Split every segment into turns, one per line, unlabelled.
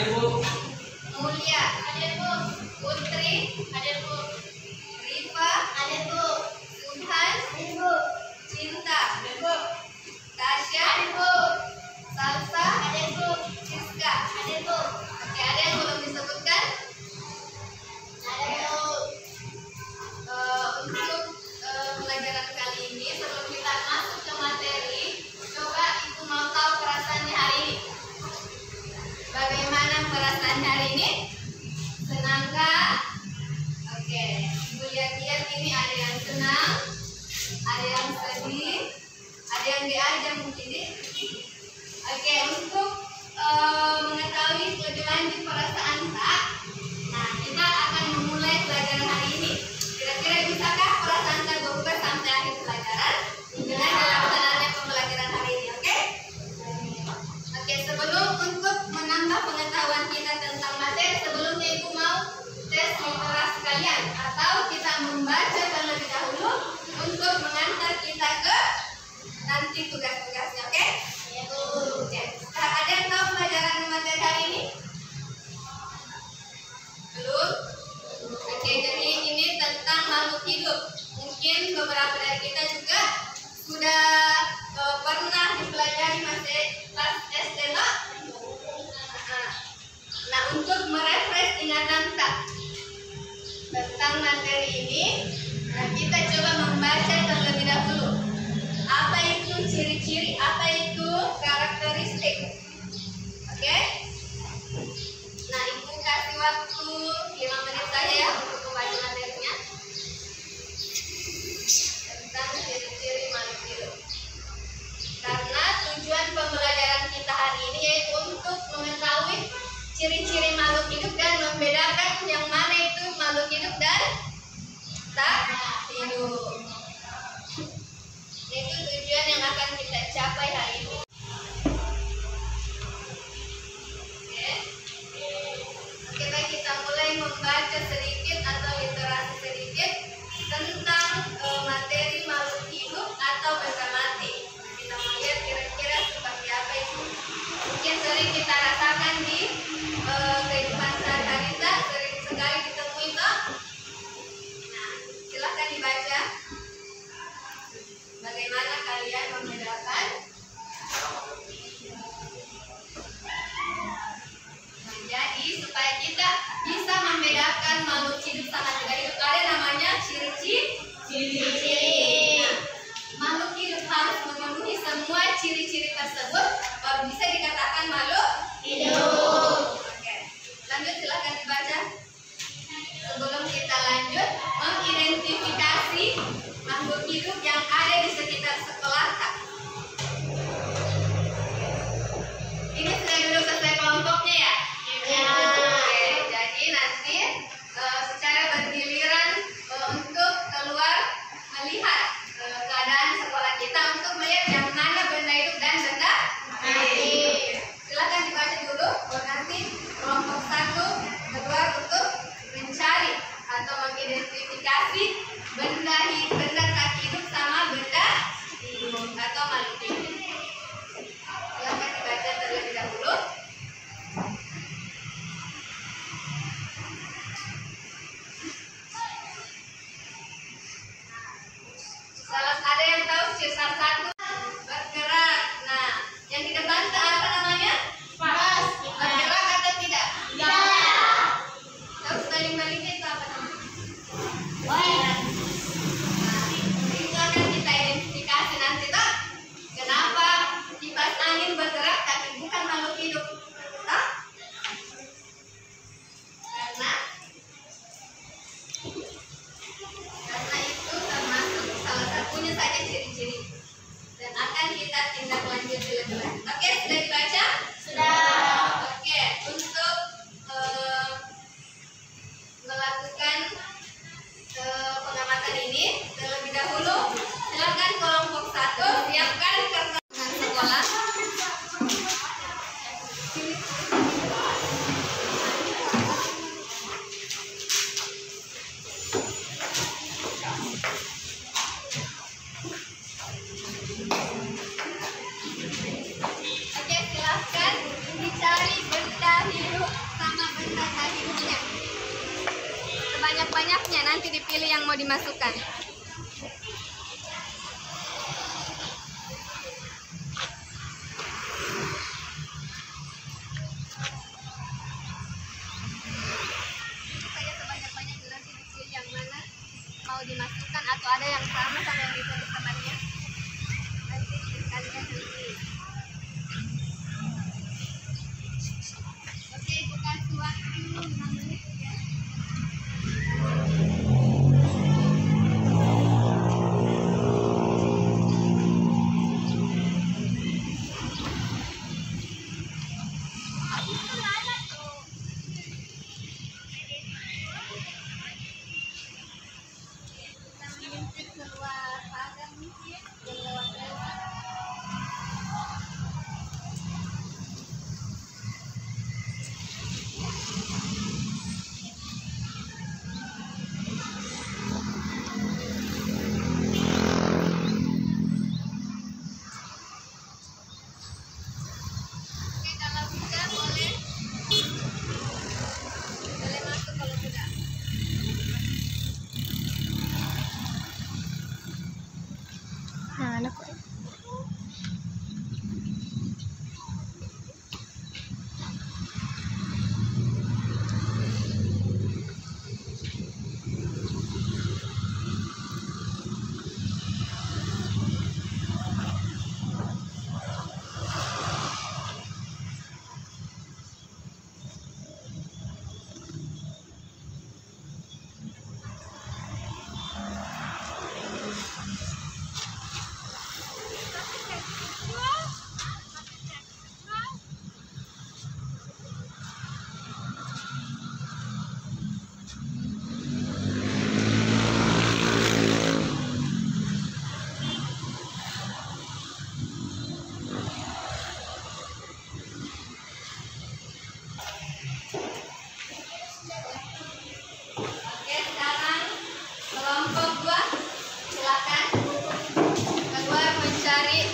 Hadir Bu.
Mulia. Hadir Bu. Putri. Hadir Bu. Rifa. Hadir Bu. Subhan. Hadir Bu. Cinta. Hadir Bu. Tasya. Hadir Bu. Salsa. Hadir Bu. Siska. Hadir Bu. Oke, ada yang belum disebutkan? Hadir Bu. Untuk pelajaran kali ini, sebelum kita masuk ke materi, coba Ibu mau tahu perasaannya hari ini. Bagaimana perasaan hari ini? Senangkah? Oke, Ibu lihat-lihat ini ada yang senang, ada yang sedih, ada yang diajak mungkin. Oke, untuk mengetahui lebih lanjut perasaan tak, nah kita akan memulai pelajaran hari ini. Kira-kira bisakah perasaan tak berubah sampai akhir pelajaran dengan dilaksanakannya pembelajaran hari ini? Oke? Oke, sebelum untuk menambah pengetahuan kita tentang materi, sebelumnya Ibu mau tes literasi kalian atau kita membaca terlebih dahulu untuk mengantar kita ke nanti tugas-tugasnya. Oke? Oke. Nah, ada yang tahu pelajaran materi hari ini? Belum? Oke, jadi ini tentang makhluk hidup. Mungkin beberapa dari kita juga sudah pernah dipelajari masih kelas SD, Pak. Nah, untuk merefresh ingatan tak tentang materi ini, nah kita coba membaca terlebih dahulu. Apa itu ciri-ciri? Apa itu karakteristik? Oke? Nah, Ibu kasih waktu 5 menit saja ya untuk membaca materinya tentang ciri-ciri makhluk hidup. Karena tujuan pembelajaran kita hari ini yaitu untuk mengetahui ciri-ciri makhluk hidup dan membedakan yang mana itu makhluk hidup dan tak hidup. Itu tujuan yang akan kita capai hari ini. Oke, baik, kita mulai membaca sedikit atau literasi sedikit tentang materi makhluk hidup atau benda mati. Kita melihat kira-kira seperti apa itu. Mungkin sering kita rasakan di kehidupan sehari-hari, sering sekali ditemui toh. Nah, silahkan dibaca. Bagaimana kalian membedakan? Jadi supaya kita bisa membedakan makhluk hidup sama tidak hidup, ada namanya ciri-ciri. Nah, makhluk hidup harus memenuhi semua ciri-ciri tersebut baru bisa dikatakan makhluk hidup. Oke, lanjut silahkan dibaca. Sebelum kita lanjut, mengidentifikasi makhluk hidup yang ada di sekitar sekolah tak. Ini sudah duduk sesuai kelompoknya ya? Ya. Oke, jadi nanti secara bergiliran untuk keluar melihat keadaan sekolah kita untuk melihat yang mana benda hidup dan benda mati. nanti dipilih yang mau dimasukkan. Saya sebanyak-banyaknya nanti dipilih yang mana mau dimasukkan atau ada yang sama yang ditulis temannya. Nanti kalian pilih. Oke, bukan waktu 5 menit ya.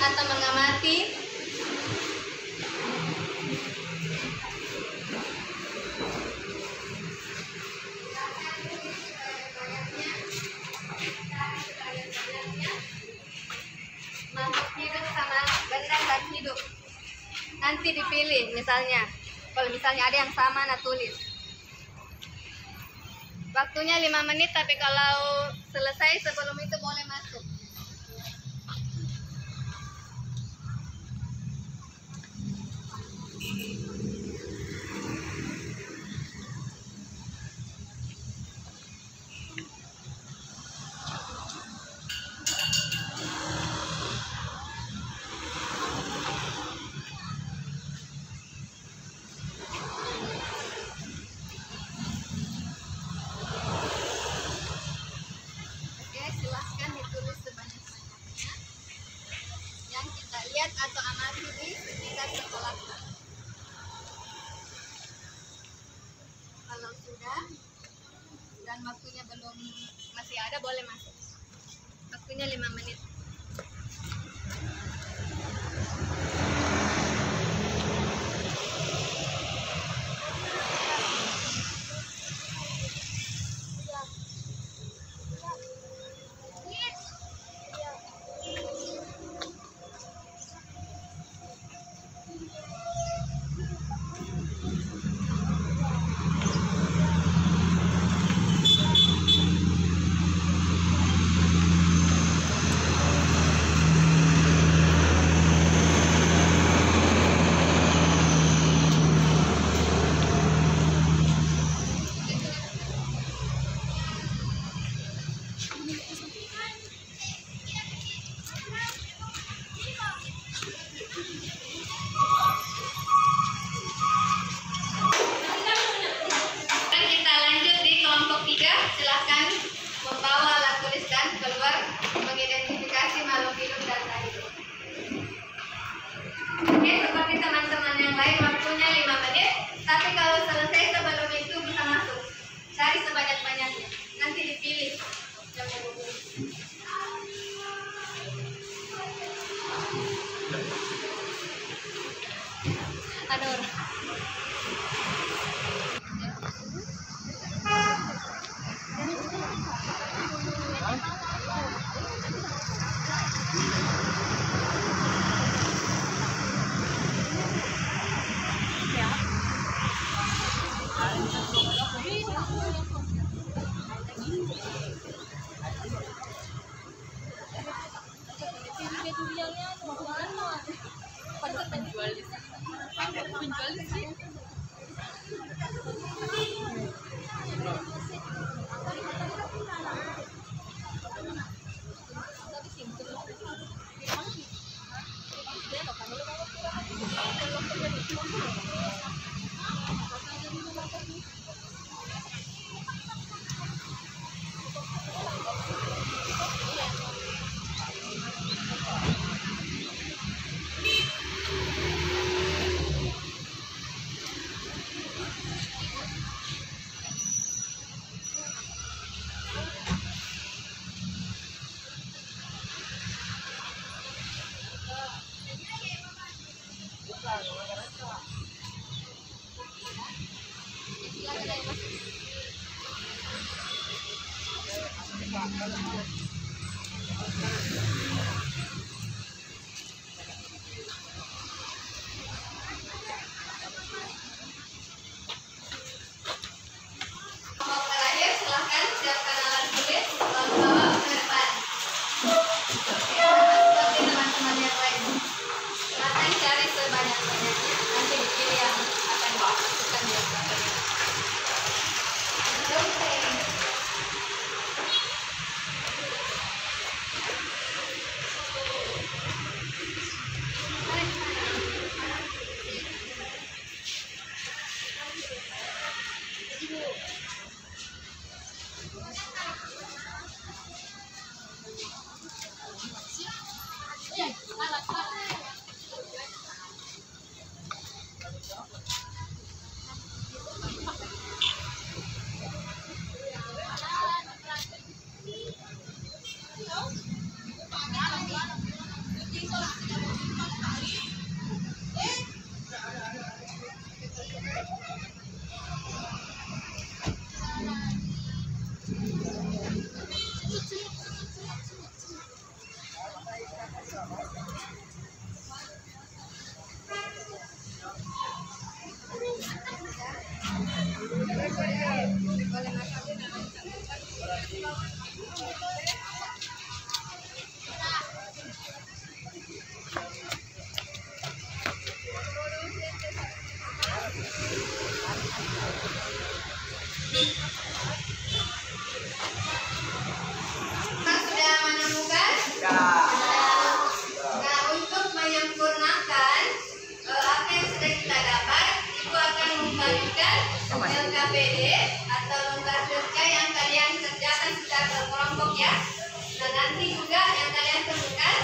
Atau mengamati makhluk hidup sama benda tak hidup. Nanti dipilih misalnya, kalau misalnya ada yang sama, nah tulis. Waktunya 5 menit, tapi kalau selesai sebelum itu boleh masuk. Atau amati di sekitar sekolah. Kalau sudah dan waktunya belum masih ada, boleh masuk. Waktunya 5 menit. Silahkan membawa alat tulis dan keluar mengidentifikasi makhluk hidup dan tak hidup. Oke, seperti teman-teman yang lain, waktunya 5 menit. Tapi kalau selesai sebelum itu bisa masuk. Cari sebanyak-banyaknya. Nanti dipilih yang mau dipilih. Ada orang. Terakhir, silahkan siapkan alat tulis, lalu bawa ke depan. Oke, seperti teman-teman yang lain. Silahkan cari sebanyak-banyaknya. Nanti dipilih yang akan dimasukkan di dalam. LKPD atau lembar kerja yang kalian kerjakan secara berkelompok ya. Nah nanti juga yang kalian temukan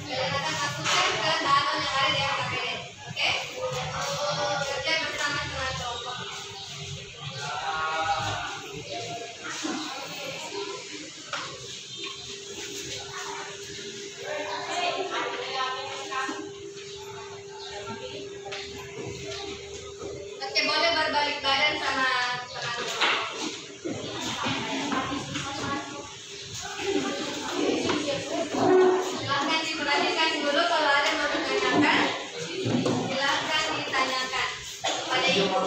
kalian akan masukkan ke dalam yang ada di LKPD. Oke? Kerja bersama dengan kelompok. Oke, boleh berbalik badan sama teman-teman. Silahkan diperhatikan dulu kalau ada yang mau ditanyakan. Silahkan ditanyakan pada ibu.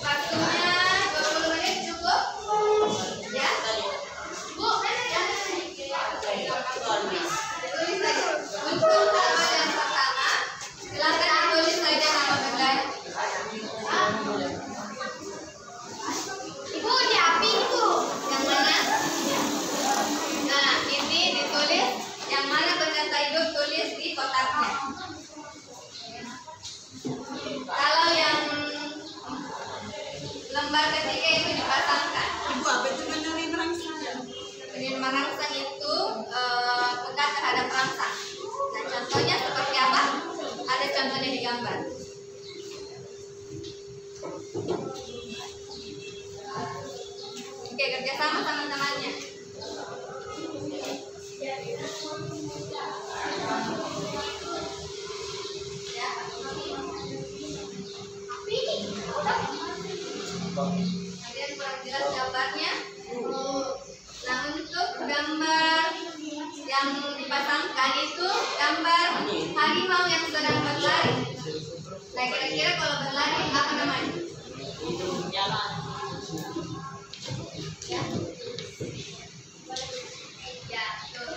Waktunya 20 menit cukup? Ya? Bu, tulis saja. Untuk halaman yang pertama, silahkan ditulis saja nama benda. Ibu, di api ibu. Yang mana? Nah, ini ditulis. Yang mana benda hidup tulis di kotaknya. Kalau yang lembar ketiga itu dipasangkan.
Ibu, apa itu menari merangsang?
Merangsang itu pekat terhadap rangsang. Nah, contohnya seperti apa? Ada contohnya di gambar. Oke, kerjasama teman-temannya. Ya. Kalian kurang jelas siapa Nah, kira-kira kalau berlari apa namanya?
Jalan.
Ya. Ya, betul.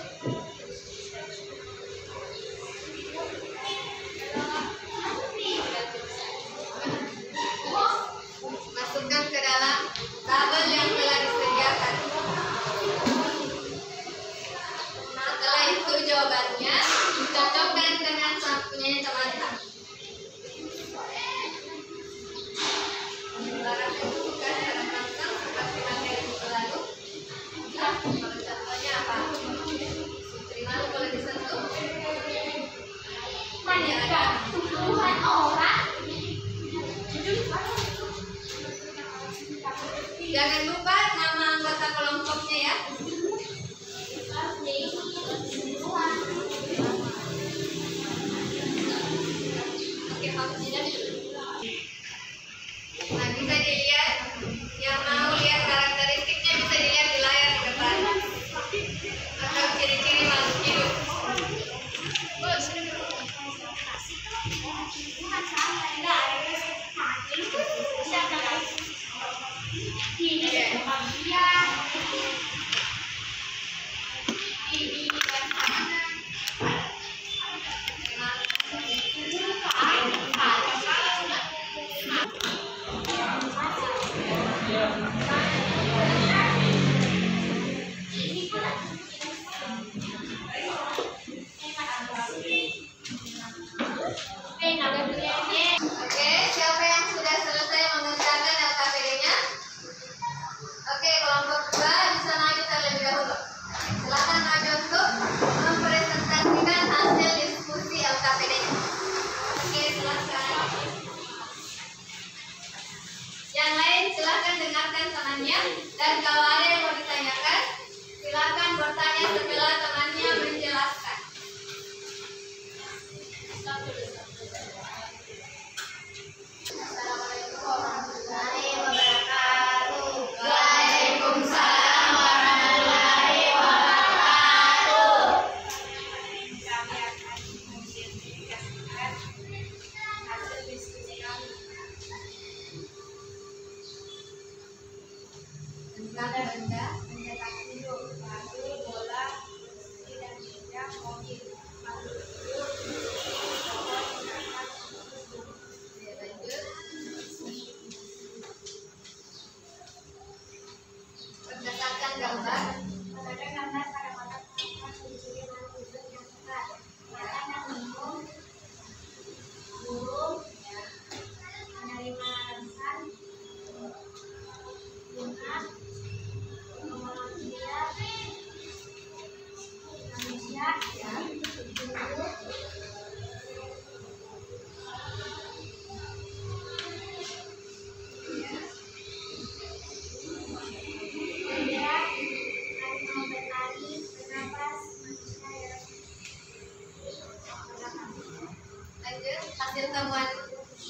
Masukkan ke dalam tabel yang telah disediakan. Setelah itu jawabannya cocokkan dengan punyanya teman-teman. Barang itu bukan barang langsung seperti materi buku lalu. Kalau contohnya apa? Terima kasih kalau disentuh. Hanya ada puluhan orang. Jangan lupa nama anggota kelompoknya ya. Oke, maksudnya nah, bisa dilihat. Yang mau lihat karakteristiknya bisa dilihat di layar di depan. Atau ciri-ciri makhluk hidup. Oke, siapa yang sudah selesai mengerjakan LKPD-nya? Oke, kelompok 2 bisa maju terlebih dahulu. Silakan maju untuk mempresentasikan hasil diskusi LKPD-nya. Oke, silakan. Yang lain silakan dengarkan temannya, dan kalau ada yang mau ditanyakan, silakan bertanya setelah temannya menjelaskan. Assalamualaikum warahmatullahi wabarakatuh. Waalaikumsalam warahmatullahi wabarakatuh. Kami akan mensertifikasikan hasil diskusi kami tentang benda mencetak hidup, batu, bola, besi dan meja, mobil, makhluk hidup, pohon, binatang, tumbuh. Lanjut. Berdasarkan gambar. Berdasarkan gambar pada kotak ciri-ciri makhluk hidup yang tepat. Makan dan minum, burung, menerima arisan, bunga, manusia, tumbuh, lanjut, hasil temuan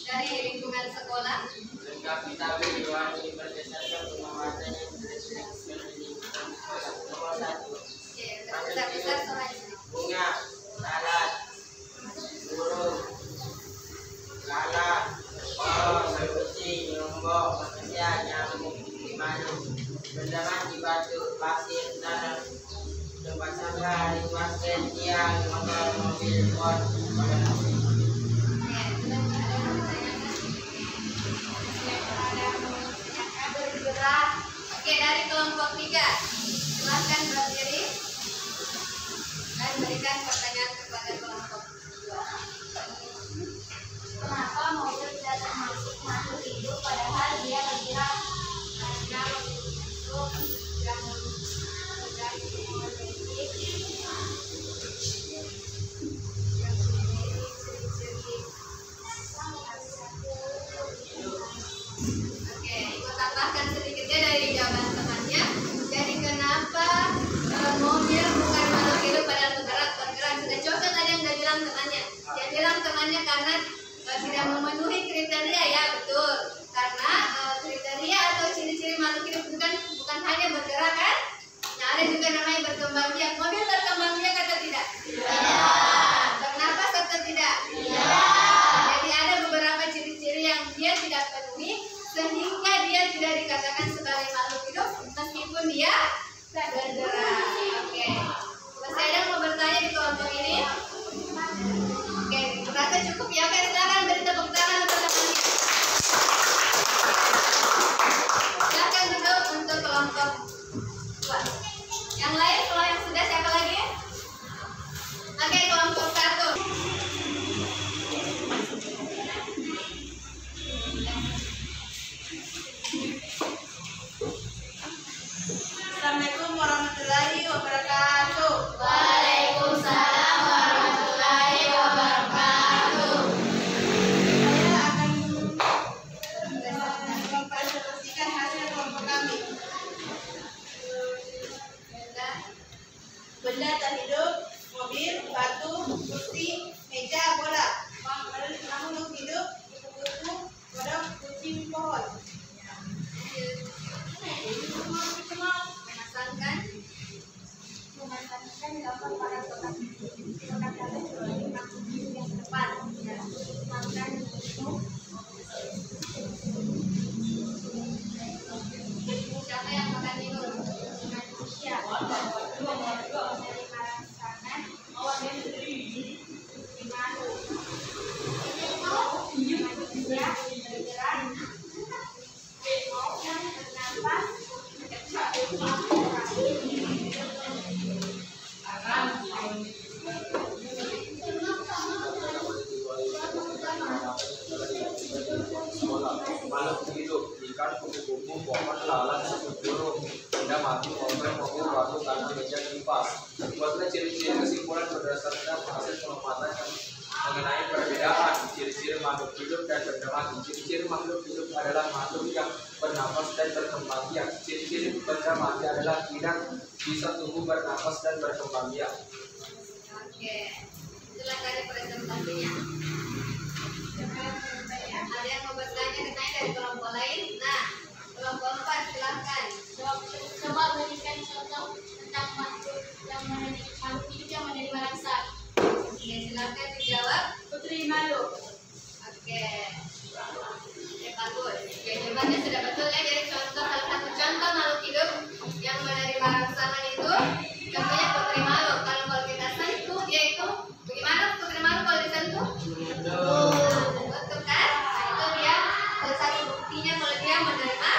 dari lingkungan sekolah.
Lengkapi tabel diwarnai berdasarkan pengamatan yang berdasarkan lingkungan nomor 1.
Oke, besar-besar semuanya.
Bunga, lalat, burung, lalat, pohon, kucing, nyamuk, manusia, nyamuk, gimana? Benda mati, batu, pasir, tanah, tempat sampah, basket, tiang, motor, mobil, pot,
Bergerak. Oke, dari kelompok 3 silahkan berdiri dan berikan pertanyaan kepada kelompok 2. Kenapa mobil tidak termasuk makhluk hidup padahal dia bergerak? Karena mobil itu tidak memiliki Oke, ikut tambahkan sedikitnya dari jawaban temannya. Jadi kenapa mobil bukan makhluk hidup padahal bergerak? Sudah cocok tadi yang bilang temannya. Dia bilang temannya karena tidak memenuhi kriteria, ya betul. Karena kriteria atau ciri-ciri makhluk hidup bukan hanya bergerak kan? Nah, ada juga namanya berkembang biak. Mobil berkembang biak atau tidak? Tidak. Kenapa serta tidak? Tidak. Jadi ada beberapa Ya, oke, silakan beri tepuk tangan untuk teman-teman. Silakan duduk untuk kelompok 2. Yang lain, kalau yang sudah siapa lagi? Oke, kelompok 1.
Assalamualaikum warahmatullahi wabarakatuh.
Waalaikumsalam warahmatullahi wabarakatuh.
Saya akan mempresentasikan hasil kelompok kami. Benda tak hidup, mobil, batu, kursi, meja, bola. Makhluk hidup, kupu-kupu, kodok, kucing, pohon.
Memasangkan gambar pada kotak yang tepat. Ya, makan itu. Siapa yang makan itu? Manusia. Dari marasangan. Di malu. Manusia bergerak. Yang bernafas.
Makhluk hidup, ikan, kupu-kupu, pohon, lalat, burung, benda mati, mobil, batu, tanah, meja, kipas. Buatlah ciri-ciri kesimpulan berdasarkan hasil pengamatan yang mengenai perbedaan ciri-ciri makhluk hidup dan benda mati. Ciri-ciri makhluk hidup adalah makhluk yang bernafas dan berkembang biak. Ciri-ciri benda mati adalah tidak bisa tumbuh, bernafas dan berkembang biak.
Oke, itulah tadi presentasinya. Ada yang mau bertanya dari kelompok lain? Nah, kelompok 4 silahkan.
Coba berikan contoh tentang makhluk hidup yang menerima rasa.
Oke, silahkan dijawab.
Putri Malu.
Oke. Bagus. Oke, jawabannya sudah betul ya. Jadi contoh salah satu contoh makhluk hidup yang menerima rangsangan itu contohnya putri malu. Kalau kita sentuh dia itu bagaimana putri malu kalau disentuh? Betul kan? Nah, itu dia salah satu buktinya kalau dia menerima.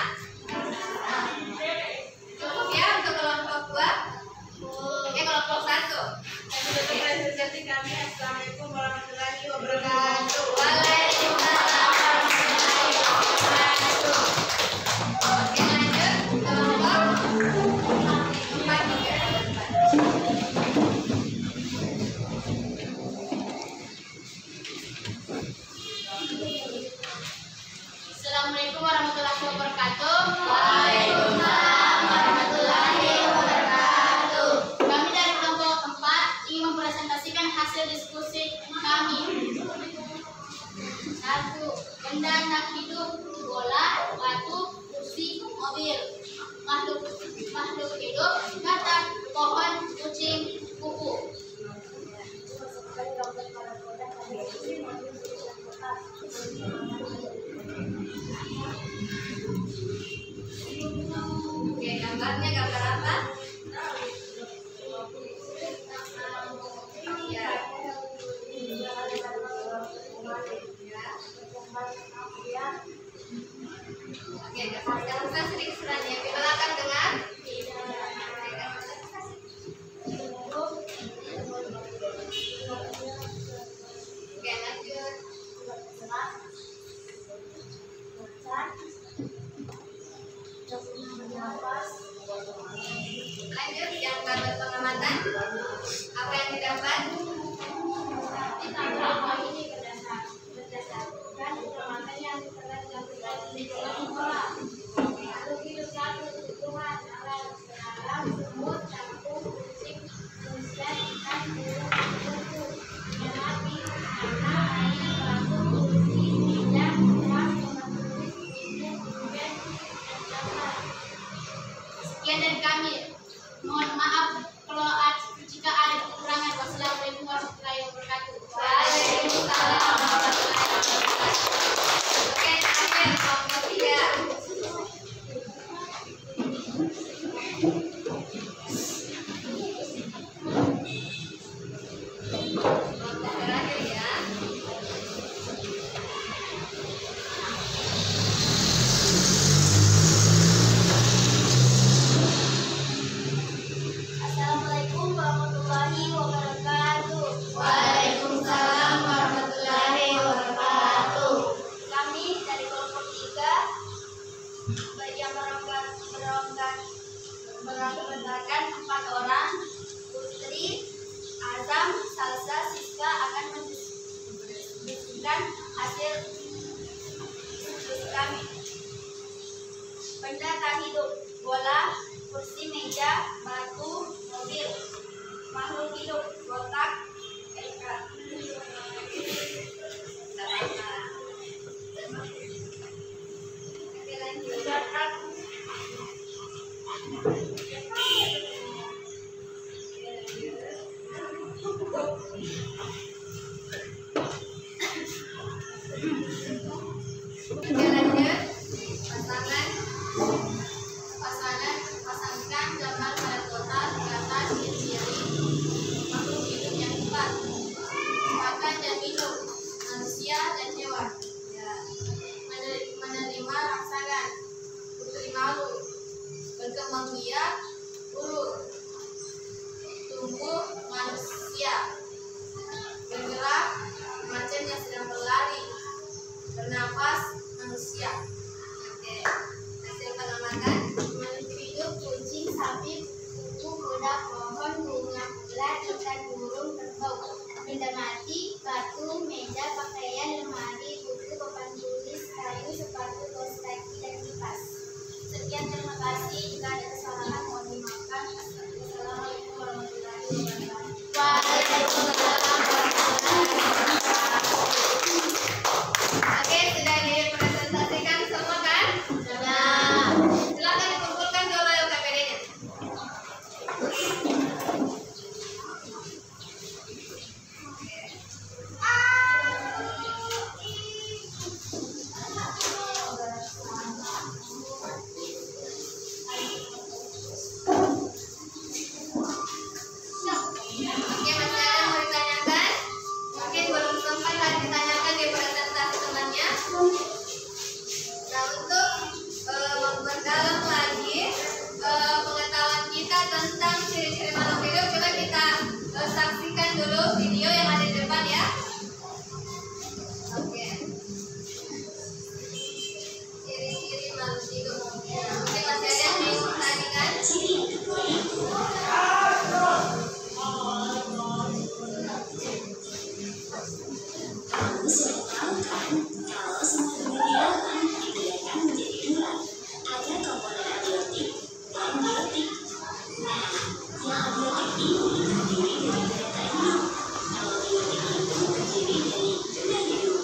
Cukup ya untuk kelompok 2. Oke, kelompok 1.
Untuk presentasi kami, Assalamualaikum warahmatullahi wabarakatuh.
Waalaikumsalam warahmatullahi wabarakatuh. Oke, lanjut kelompok 4 juga.
Assalamualaikum warahmatullahi wabarakatuh.
Waalaikumsalam warahmatullahi wabarakatuh.
Kami dari kelompok 4 ingin mempresentasikan hasil diskusi kami. 1. Benda tak hidup, bola, batu, kursi, mobil. Makhluk hidup, kata, pohon, kucing, kuku.
Oke, gambarnya gambar apa? Ya. Oke, sekarang saya sedikit selanjutnya. Silakan dengar. Oke, lanjut. Lanjut yang dapat pengamatan. Apa yang didapat?
Di gambar ini berdasarkan pengamatan yang telah dilakukan di dalam sekolah. Makhluk hidup satu, Tuhan.
memberikan hasil diskusi kami. Benda tak hidup, bola, kursi, meja, batu, mobil. Makhluk hidup, kotak, ikan. Oke, lanjut. Pasangkan gambar pada kotak di atas kiri makhluk hidup yang empat. Makan dan minum, manusia dan hewan. Ya. Menerima rangsangan, putri malu, berkembang biak, urut, tumbuh manusia, bergerak macan yang sedang berlari, bernafas manusia. Oke, hasil pengamatan.
Makhluk hidup, kucing, sapi, kuku, kuda, pohon, bunga, ular, ikan, burung, kerbau. Benda mati, batu, meja, pakaian, lemari, buku, papan tulis, kayu, sepatu, kaos kaki, dan kipas. Sekian, terima kasih. Jika ada kesalahan mohon dimaafkan. Assalamualaikum warahmatullahi wabarakatuh.
Waalaikumsalam warahmatullahi wabarakatuh. Oke, sudah dipresentasikan semua kan? Sudah. Silakan dikumpulkan dulu KPD-nya. Oke, masih ada yang mau ditanyakan? Mungkin belum sempat tadi ditanyakan di presentasi temannya. Nah, untuk memperdalam lagi pengetahuan kita tentang ciri-ciri makhluk hidup, coba kita saksikan dulu video yang ada di depan ya. Oke. Ciri-ciri makhluk hidup. Oke, masih ada yang mau ditanyakan?
Kamu sudah tahu kan kalau semua tumbuh-tumbuhan dibedakan menjadi dua, ada komponen abiotik dan biotik. Nah, yang abiotik ini terdiri dari benda tak hidup, kalau biotik itu terdiri dari benda hidup.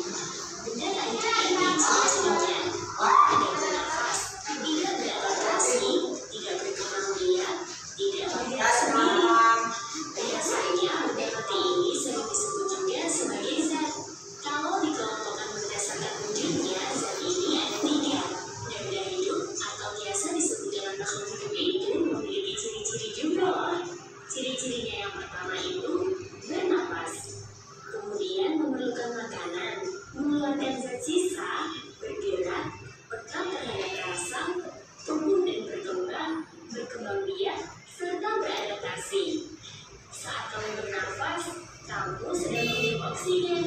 Benda tak hidup ini ciri-cirinya tidak bernafas, tidak beradaptasi, tidak berkembang biak, tidak bergerak sendiri. Biasanya benda mati ini sering disebut juga sebagai zat. Kalau dikelompokkan berdasarkan wujudnya, zat ini ada tiga. Benda hidup atau biasa disebut dengan makhluk hidup itu memiliki ciri-ciri juga loh. Ciri-cirinya yang pertama itu bernapas, kemudian memerlukan makanan, mengeluarkan zat sisa, bergerak, peka terhadap rasa, tumbuh dan berkembang biak, serta beradaptasi. Saat kamu bernafas, kamu sedang menghirup oksigen.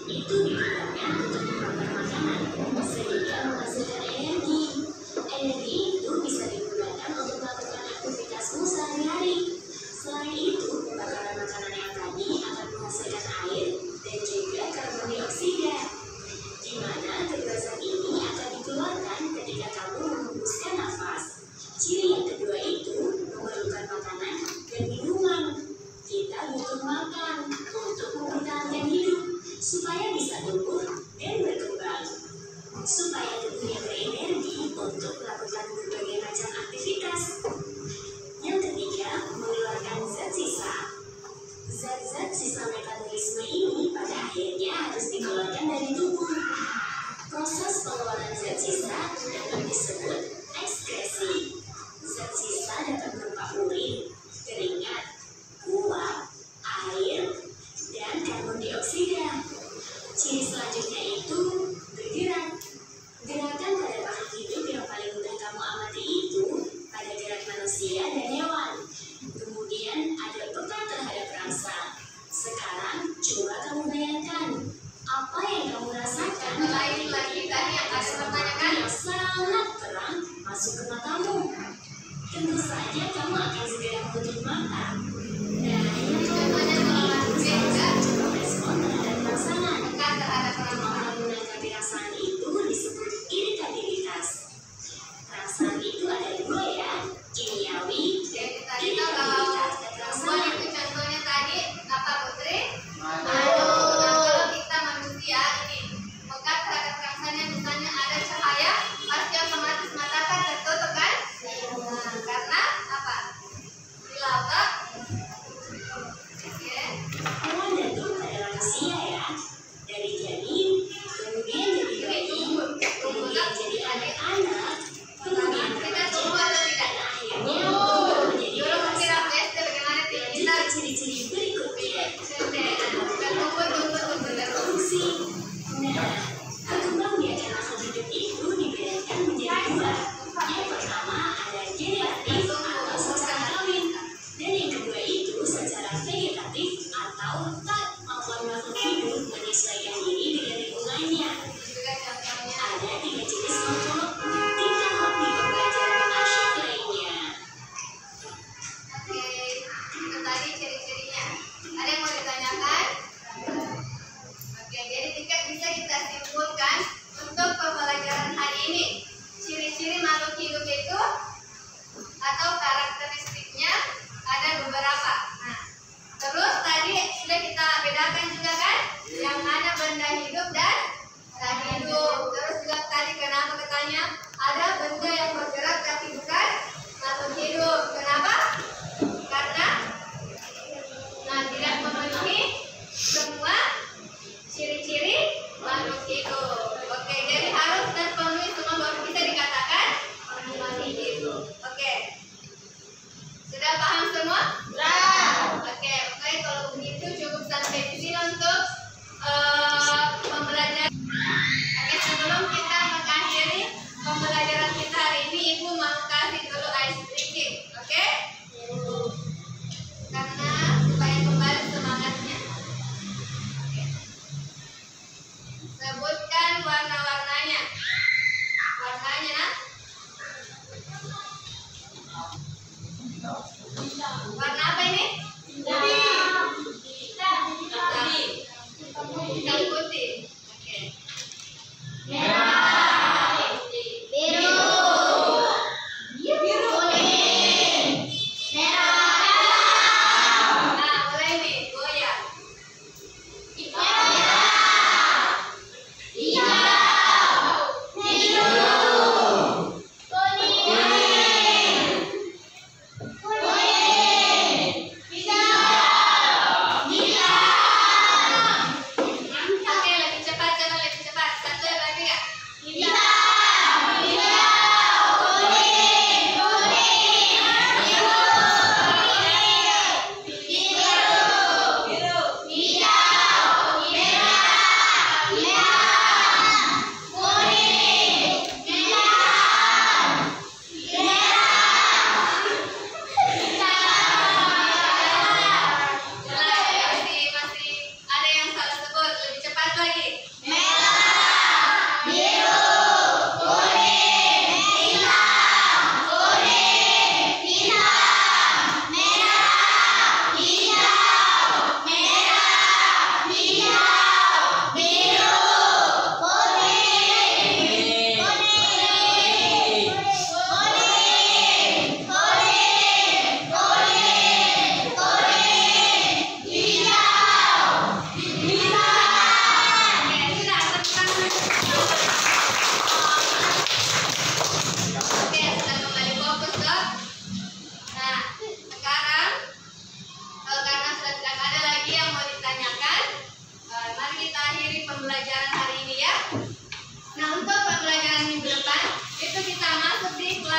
Itu digunakan untuk membakar makanan, sehingga menghasilkan energi. Energi itu bisa digunakan untuk melakukan aktivitasmu sehari-hari. Selain itu, pembakaran makanan yang tadi akan menghasilkan air dan juga karbon dioksida, di mana kedua zat ini akan dikeluarkan ketika kamu menghembuskan nafas. Ciri yang kedua itu memerlukan makanan dan minuman. Kita butuh makan untuk mempertahankan hidup supaya bisa tumbuh dan berkembang, supaya tubuhnya berenergi untuk melakukan berbagai macam aktivitas. Yang ketiga, mengeluarkan zat sisa. Zat-zat sisa metabolisme ini pada akhirnya harus dikeluarkan dari tubuh. Proses pengeluaran zat sisa dapat disebut ekskresi. Zat sisa dapat berupa urin, keringat, uap, air, dan karbon dioksida. Ciri selanjutnya itu bergerak. Gerakan pada makhluk hidup yang paling mudah kamu amati itu pada gerak manusia dan hewan. Kemudian ada peka terhadap rasa. Sekarang coba kamu bayangkan apa yang kamu rasakan
Selain lagi tadi yang ada pertanyaan,
yang sangat terang masuk ke matamu. Tentu saja kamu akan segera menutup mata. Dan yang
contohnya kalau manusia juga
respon terhadap pasangan.
dekat terhadap orang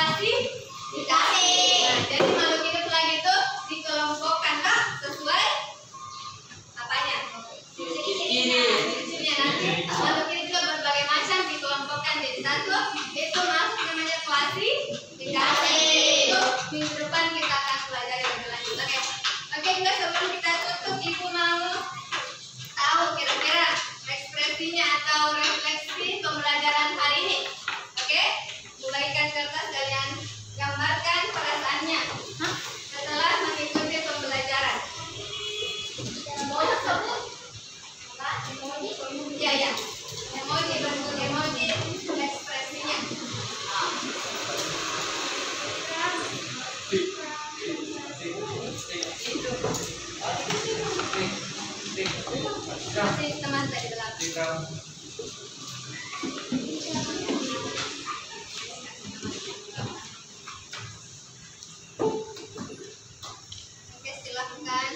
klasifikasi. Nah, jadi makhluk hidup lagi itu dikelompokkan Kak, sesuai apanya? Ciri-cirinya. Nanti makhluk hidup juga berbagai macam dikelompokkan jadi satu. Itu masuk namanya klasifikasi. Itu minggu depan kita akan pelajari lebih lanjut. Oke juga sebelum kita tutup, Ibu mau tahu kira-kira ekspresinya atau refleksi pembelajaran hari ini. Oke, bagikan kertas, kalian gambarkan perasaannya setelah mengikuti pembelajaran. Mau sebut apa? Iya ya, emoji, bentuk emoji ekspresinya. Masih teman saya di belakang. Oke, silahkan.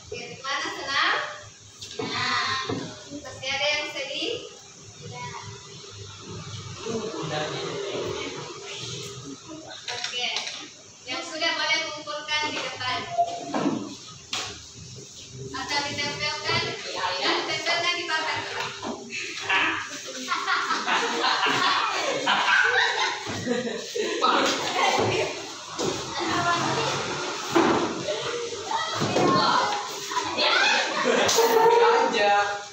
Oke, di mana senang? Senang. Pasti ada yang sedih? Oke, yang sudah boleh kumpulkan di depan atau ditempelkan dan tempelkan di papan.
aja.